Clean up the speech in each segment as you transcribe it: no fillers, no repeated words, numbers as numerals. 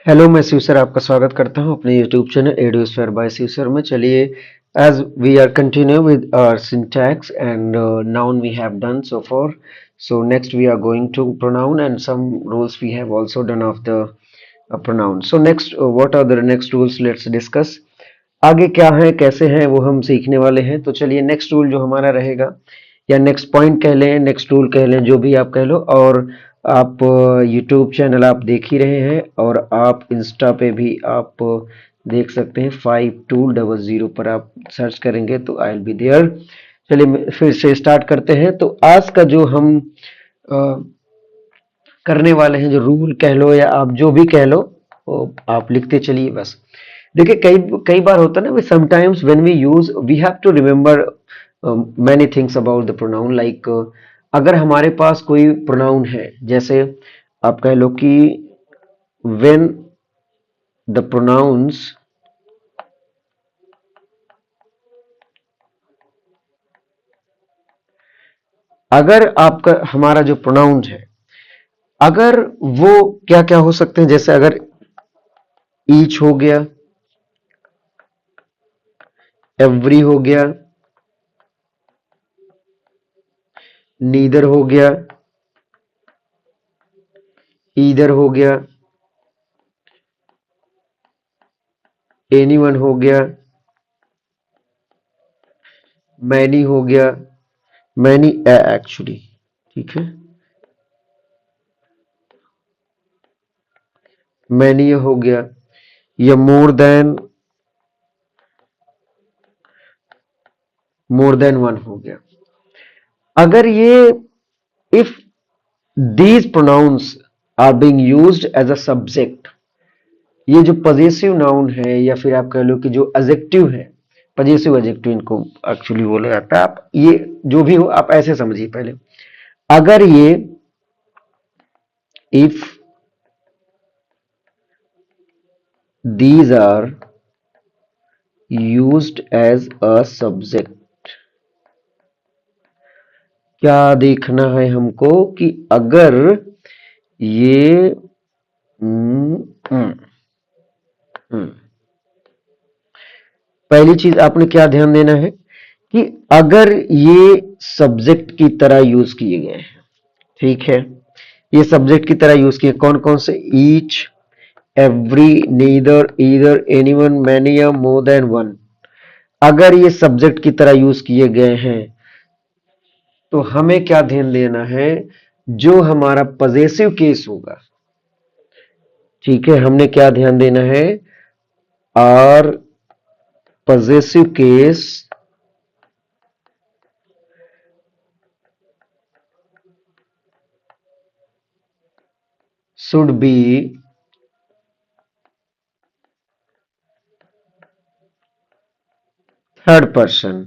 Hello, मैं Shiv sir आपका स्वागत करता हूं अपने YouTube channel Edusphere by Shiv sir में। चलिए, as we are continue with our syntax and noun we have done so far, so next we are going to pronoun and some rules we have also done of the pronoun. So next, what are the next rules, let's discuss. आगे क्या है, कैसे हैं, वो हम सीखने वाले हैं। तो चलिए, नेक्स्ट रूल जो हमारा रहेगा, या नेक्स्ट पॉइंट कह लें, नेक्स्ट रूल कह लें, जो भी आप कह लो। और आप यूट्यूब चैनल आप देख ही रहे हैं, और आप इंस्टा पे भी आप देख सकते हैं। 5200 पर आप सर्च करेंगे तो आई विल बी देयर। चलिए फिर से स्टार्ट करते हैं। तो आज का जो हम करने वाले हैं, जो रूल कह लो या आप जो भी कह लो, वो आप लिखते चलिए बस। देखिए, कई कई बार होता है ना, sometimes when we use we have to remember many things about the pronoun. Like, अगर हमारे पास कोई प्रोनाउन है, जैसे आप कह लो कि व्हेन द प्रोनाउंस अगर आपका हमारा जो प्रोनाउन है, अगर वो क्या क्या हो सकते हैं, जैसे अगर ईच हो गया, एवरी हो गया, नीदर हो गया, ईदर हो गया, एनीवन हो गया, मैनी हो गया, मैनी एक्चुअली, ठीक है, मैनी हो गया, या मोर देन वन हो गया। अगर ये, if these pronouns are being used as a subject, ये जो पजेसिव नाउन है, या फिर आप कह लो कि जो एडजेक्टिव है, पजेसिव एडजेक्टिव इनको एक्चुअली बोला जाता है। आप ये जो भी हो आप ऐसे समझिए पहले। अगर ये, if these are used as a subject, क्या देखना है हमको कि अगर ये पहली चीज आपने क्या ध्यान देना है कि अगर ये सब्जेक्ट की तरह यूज किए गए हैं, ठीक है, ये सब्जेक्ट की तरह यूज किए, कौन कौन से, each, every, neither, either, anyone, many या मोर देन वन, अगर ये सब्जेक्ट की तरह यूज किए गए हैं, तो हमें क्या ध्यान देना है, जो हमारा पजेसिव केस होगा, ठीक है, हमने क्या ध्यान देना है, और possessive case should be third person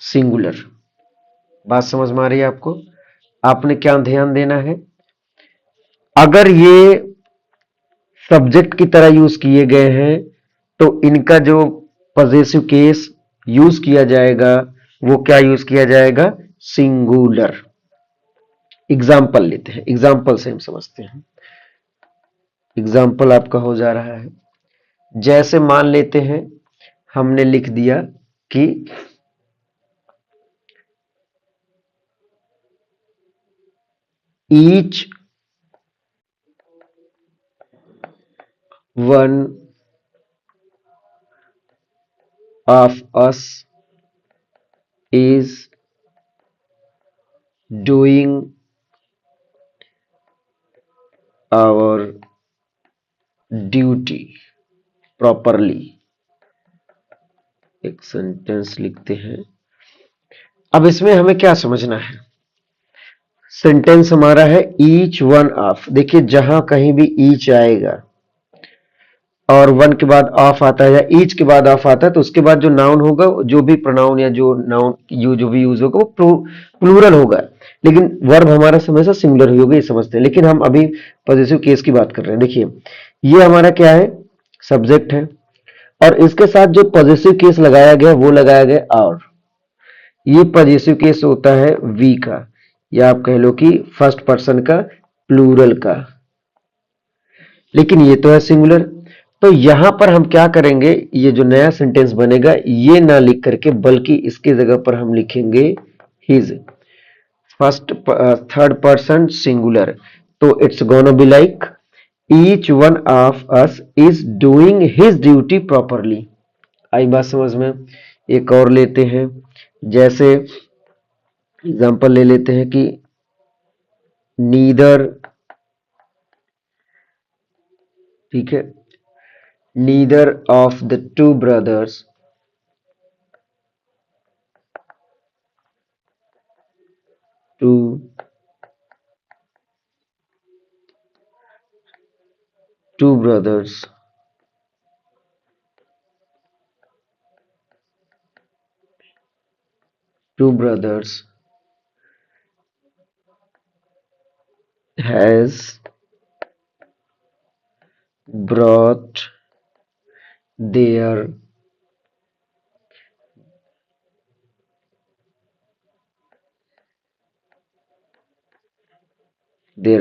singular. बात समझ में आ रही है आपको? आपने क्या ध्यान देना है, अगर ये सब्जेक्ट की तरह यूज किए गए हैं, तो इनका जो पजेसिव केस यूज किया जाएगा, वो क्या यूज किया जाएगा, सिंगुलर। एग्जाम्पल लेते हैं, एग्जाम्पल से हम समझते हैं। एग्जाम्पल आपका हो जा रहा है, जैसे मान लेते हैं हमने लिख दिया कि each one of us is doing our duty properly. एक सेंटेंस लिखते हैं। अब इसमें हमें क्या समझना है, सेंटेंस हमारा है ईच वन ऑफ। देखिए, जहां कहीं भी ईच आएगा और वन के बाद ऑफ आता है, या ईच के बाद ऑफ आता है, तो उसके बाद जो नाउन होगा, जो भी प्रोनाउन या जो नाउन जो भी यूज होगा, वो प्लूरल होगा, लेकिन वर्ब हमारा हमेशा सिंगुलर ही होगा, ये समझते हैं। लेकिन हम अभी पॉजिटिव केस की बात कर रहे हैं। देखिए, ये हमारा क्या है, सब्जेक्ट है। और इसके साथ जो पॉजिटिव केस लगाया गया वो लगाया गया और। ये पॉजिटिव केस होता है वी का, या आप कह लो कि फर्स्ट पर्सन का प्लूरल का, लेकिन ये तो है सिंगुलर। तो यहां पर हम क्या करेंगे, ये जो नया सेंटेंस बनेगा ये ना लिख करके बल्कि इसके जगह पर हम लिखेंगे his, first third person singular. तो it's gonna be like each one of us is doing his duty properly. आई बात समझ में? एक और लेते हैं, जैसे एग्जांपल ले लेते हैं कि नीदर, ठीक है, neither of the two brothers two two brothers two brothers has brought their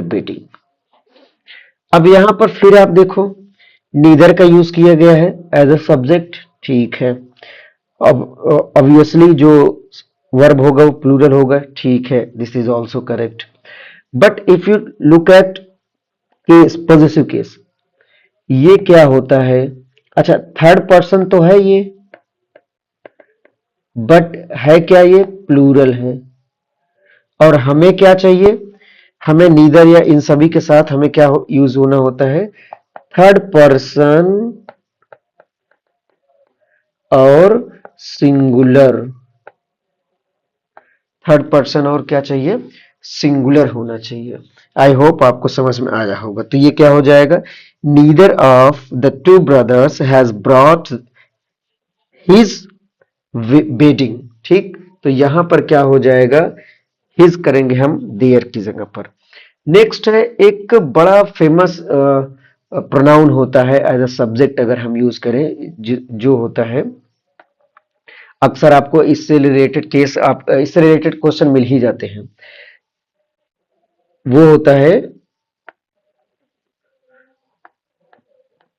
बेटी। अब यहां पर फिर आप देखो नीदर का यूज किया गया है एज अ सब्जेक्ट, ठीक है। अब ऑब्वियसली जो वर्ब होगा वो प्लूरल होगा, ठीक है, this is also correct. But if you look at case, positive case, ये क्या होता है? अच्छा, थर्ड पर्सन तो है ये, बट है क्या ये? प्लूरल है। और हमें क्या चाहिए? हमें नीदर या इन सभी के साथ हमें क्या यूज होना होता है? थर्ड पर्सन और सिंगुलर। थर्ड पर्सन और क्या चाहिए? सिंगुलर होना चाहिए। आई होप आपको समझ में आया होगा। तो ये क्या हो जाएगा? Neither of the two brothers has brought his bedding, ठीक। तो यहां पर क्या हो जाएगा? हिज करेंगे हम देयर की जगह पर। नेक्स्ट है एक बड़ा फेमस प्रोनाउन होता है एज अ सब्जेक्ट, अगर हम यूज करें, जो होता है अक्सर आपको इससे रिलेटेड केस, आप इससे रिलेटेड क्वेश्चन मिल ही जाते हैं। वो होता है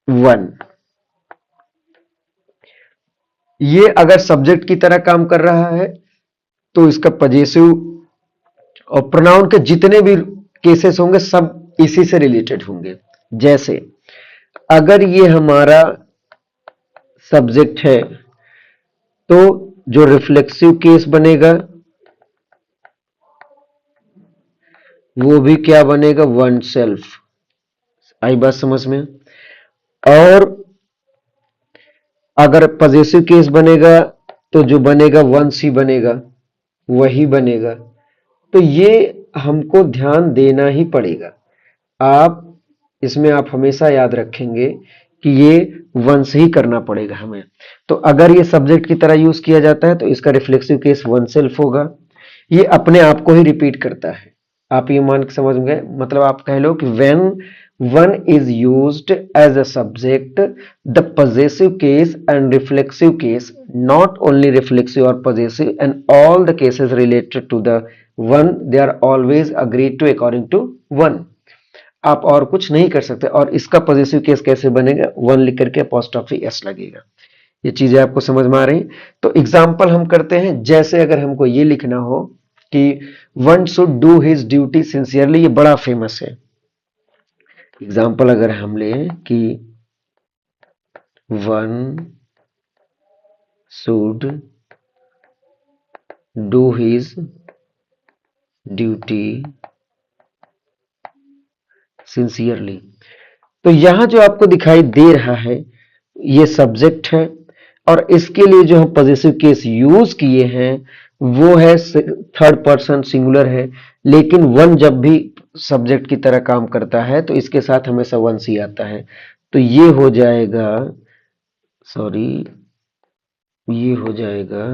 वन। ये अगर सब्जेक्ट की तरह काम कर रहा है तो इसका पजेसिव और प्रोनाउन के जितने भी केसेस होंगे सब इसी से रिलेटेड होंगे। जैसे अगर ये हमारा सब्जेक्ट है तो जो रिफ्लेक्सिव केस बनेगा वो भी क्या बनेगा? One self. आई बात समझ में? और अगर पजेसिव केस बनेगा तो जो बनेगा वंस ही बनेगा, वही बनेगा। तो ये हमको ध्यान देना ही पड़ेगा। आप इसमें आप हमेशा याद रखेंगे कि ये वंस ही करना पड़ेगा हमें। तो अगर ये सब्जेक्ट की तरह यूज किया जाता है तो इसका रिफ्लेक्सिव केस वन सेल्फ होगा। ये अपने आप को ही रिपीट करता है। आप ये मान के समझ गए, मतलब आप कह लो कि when one is used as a subject, the possessive case and reflexive case, not only reflexive or possessive, and all the cases related to the one, they are always agreed to according to one। आप और कुछ नहीं कर सकते। और इसका positive case कैसे बनेगा? वन लिख करके अपॉस्ट्रोफी एस लगेगा। ये चीजें आपको समझ में आ रही? तो एग्जाम्पल हम करते हैं, जैसे अगर हमको ये लिखना हो कि one should do his duty sincerely, ये बड़ा फेमस है। एग्जाम्पल अगर हम लें कि one should do his duty sincerely, तो यहां जो आपको दिखाई दे रहा है ये सब्जेक्ट है, और इसके लिए जो हम पॉजिटिव केस यूज किए हैं वो है थर्ड पर्सन सिंगुलर है। लेकिन वन जब भी सब्जेक्ट की तरह काम करता है तो इसके साथ हमेशा वंस ही आता है। तो ये हो जाएगा, सॉरी, ये हो जाएगा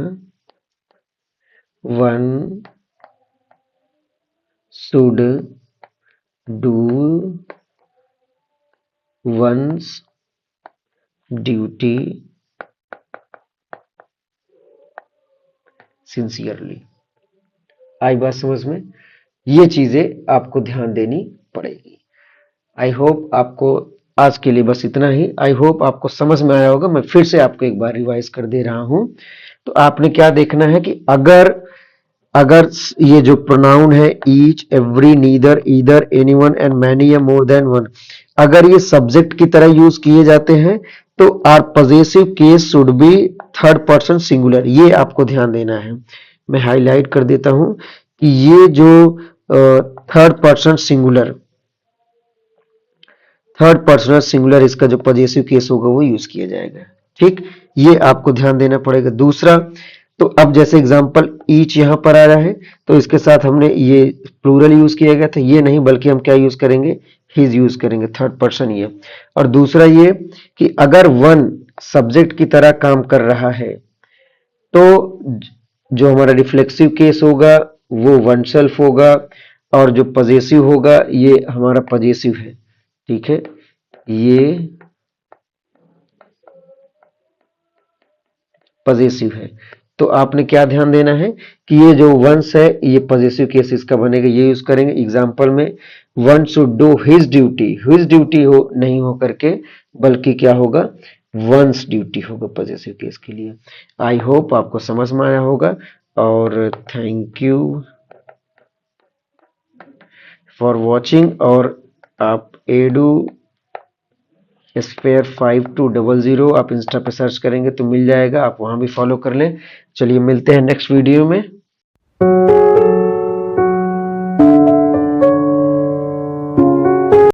one should do one's duty sincerely. आई बात समझ में? ये चीजें आपको ध्यान देनी पड़ेगी। आई होप आपको आज के लिए बस इतना ही। आई होप आपको समझ में आया होगा। मैं फिर से आपको एक बार रिवाइज कर दे रहा हूं। तो आपने क्या देखना है कि अगर अगर ये जो प्रोनाउन है each, every, neither, either, anyone and many या मोर देन वन, अगर ये सब्जेक्ट की तरह यूज किए जाते हैं तो are possessive case should be third person singular. ये आपको ध्यान देना है। मैं हाईलाइट कर देता हूं कि ये जो थर्ड पर्सनल सिंगुलर इसका जो पॉजेसिव केस होगा वो यूज किया जाएगा। ठीक, ये आपको ध्यान देना पड़ेगा। दूसरा, तो अब जैसे एग्जांपल ईच यहां पर आ रहा है तो इसके साथ हमने ये प्लूरल यूज किया गया था, ये नहीं बल्कि हम क्या यूज करेंगे, हिज यूज करेंगे, थर्ड पर्सन ये। और दूसरा ये कि अगर वन सब्जेक्ट की तरह काम कर रहा है तो जो हमारा रिफ्लेक्सिव केस होगा वो वन सेल्फ होगा, और जो पॉजेसिव होगा ये हमारा पॉजेसिव है। ठीक है, ये पॉजेसिव है। तो आपने क्या ध्यान देना है कि ये जो वंस है ये पॉजेसिव केस इसका बनेगा, ये यूज करेंगे। एग्जांपल में one should do his duty, his duty हो नहीं हो करके बल्कि क्या होगा, वंस ड्यूटी होगा पॉजेसिव केस के लिए। आई होप आपको समझ में आया होगा, और थैंक यू फॉर वॉचिंग। और आप एडू स्पेयर 5200 आप इंस्टा पे सर्च करेंगे तो मिल जाएगा, आप वहां भी फॉलो कर लें। चलिए मिलते हैं नेक्स्ट वीडियो में।